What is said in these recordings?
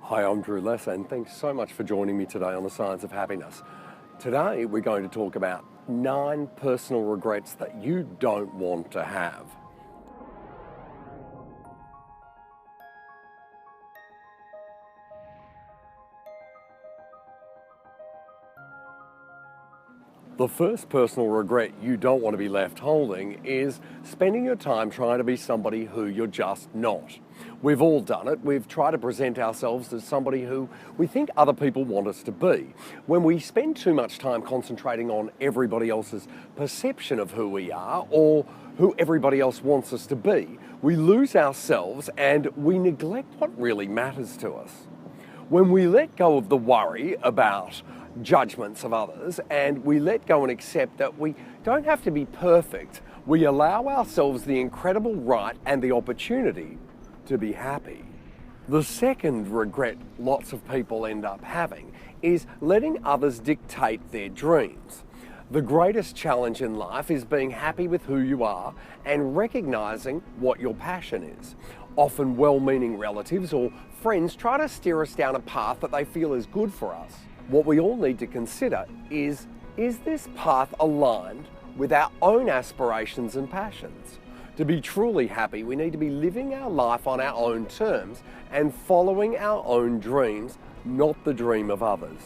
Hi, I'm Drew Lesser, and thanks so much for joining me today on The Science of Happiness. Today, we're going to talk about 9 personal regrets that you don't want to have. The first personal regret you don't want to be left holding is spending your time trying to be somebody who you're just not. We've all done it. We've tried to present ourselves as somebody who we think other people want us to be. When we spend too much time concentrating on everybody else's perception of who we are or who everybody else wants us to be, we lose ourselves and we neglect what really matters to us. When we let go of the worry about judgments of others and we let go and accept that we don't have to be perfect, we allow ourselves the incredible right and the opportunity to be happy. The second regret lots of people end up having is letting others dictate their dreams. The greatest challenge in life is being happy with who you are and recognizing what your passion is. Often well-meaning relatives or friends try to steer us down a path that they feel is good for us. What we all need to consider is this path aligned with our own aspirations and passions? To be truly happy, we need to be living our life on our own terms and following our own dreams, not the dream of others.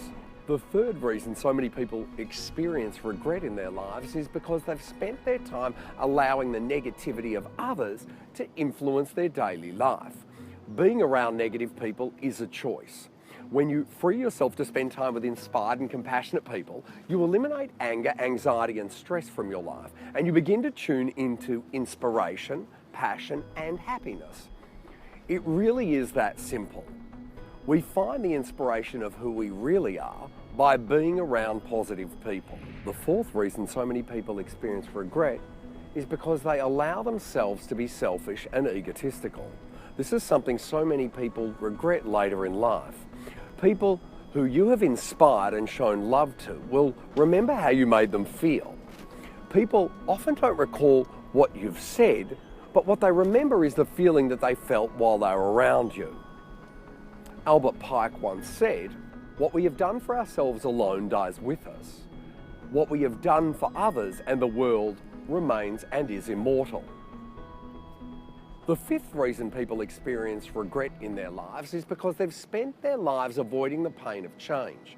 The third reason so many people experience regret in their lives is because they've spent their time allowing the negativity of others to influence their daily life. Being around negative people is a choice. When you free yourself to spend time with inspired and compassionate people, you eliminate anger, anxiety, and stress from your life, and you begin to tune into inspiration, passion, and happiness. It really is that simple. We find the inspiration of who we really are by being around positive people. The fourth reason so many people experience regret is because they allow themselves to be selfish and egotistical. This is something so many people regret later in life. People who you have inspired and shown love to will remember how you made them feel. People often don't recall what you've said, but what they remember is the feeling that they felt while they were around you. Albert Pike once said, "What we have done for ourselves alone dies with us. What we have done for others and the world remains and is immortal." The fifth reason people experience regret in their lives is because they've spent their lives avoiding the pain of change.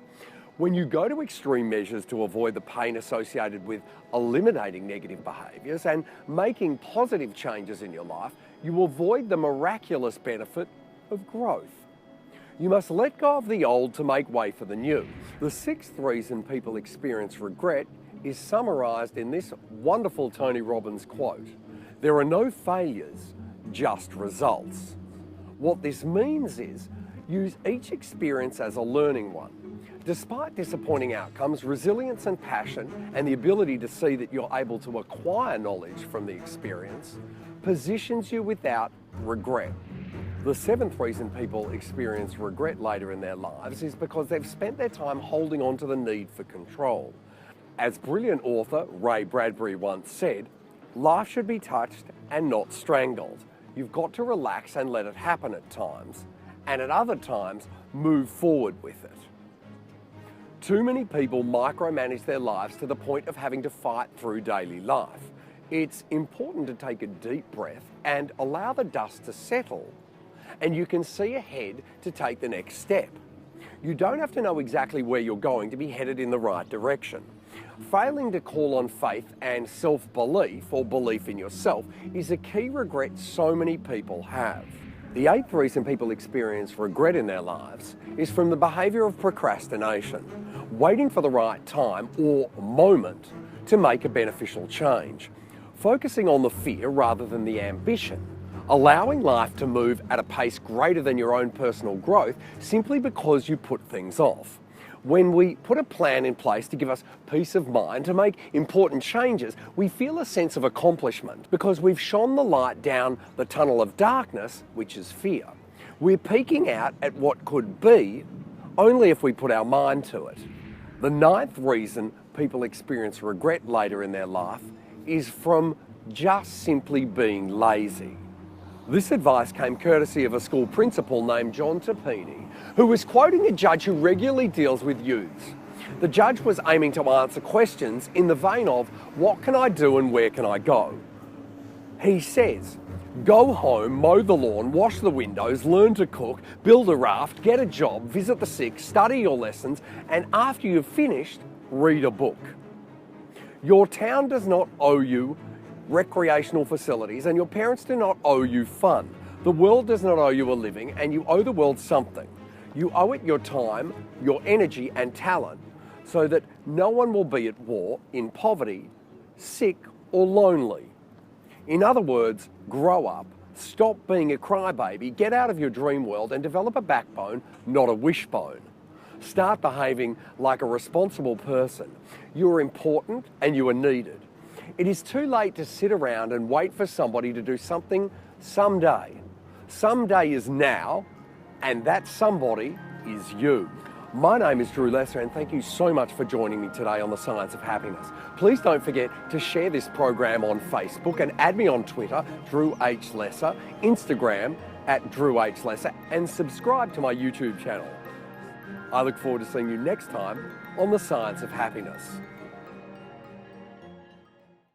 When you go to extreme measures to avoid the pain associated with eliminating negative behaviours and making positive changes in your life, you avoid the miraculous benefit of growth. You must let go of the old to make way for the new. The sixth reason people experience regret is summarised in this wonderful Tony Robbins quote: "There are no failures, just results." What this means is use each experience as a learning one. Despite disappointing outcomes, resilience and passion and the ability to see that you're able to acquire knowledge from the experience positions you without regret. The seventh reason people experience regret later in their lives is because they've spent their time holding on to the need for control. As brilliant author Ray Bradbury once said, "Life should be touched and not strangled. You've got to relax and let it happen at times, and at other times, move forward with it." Too many people micromanage their lives to the point of having to fight through daily life. It's important to take a deep breath and allow the dust to settle, and you can see ahead to take the next step. You don't have to know exactly where you're going to be headed in the right direction. Failing to call on faith and self-belief or belief in yourself is a key regret so many people have. The eighth reason people experience regret in their lives is from the behaviour of procrastination, waiting for the right time or moment to make a beneficial change, focusing on the fear rather than the ambition, allowing life to move at a pace greater than your own personal growth simply because you put things off. When we put a plan in place to give us peace of mind, to make important changes, we feel a sense of accomplishment because we've shone the light down the tunnel of darkness, which is fear. We're peeking out at what could be only if we put our mind to it. The ninth reason people experience regret later in their life is from just simply being lazy. This advice came courtesy of a school principal named John Tapini, who was quoting a judge who regularly deals with youths. The judge was aiming to answer questions in the vein of, what can I do and where can I go? He says, go home, mow the lawn, wash the windows, learn to cook, build a raft, get a job, visit the sick, study your lessons, and after you've finished, read a book. Your town does not owe you recreational facilities, and your parents do not owe you fun. The world does not owe you a living, and you owe the world something. You owe it your time, your energy, and talent, so that no one will be at war, in poverty, sick, or lonely. In other words, grow up, stop being a crybaby, get out of your dream world, and develop a backbone, not a wishbone. Start behaving like a responsible person. You are important and you are needed. It is too late to sit around and wait for somebody to do something someday. Someday is now, and that somebody is you. My name is Drew Lesser, and thank you so much for joining me today on The Science of Happiness. Please don't forget to share this program on Facebook and add me on Twitter, Drew H. Lesser, Instagram @Drew H. Lesser, and subscribe to my YouTube channel. I look forward to seeing you next time on The Science of Happiness.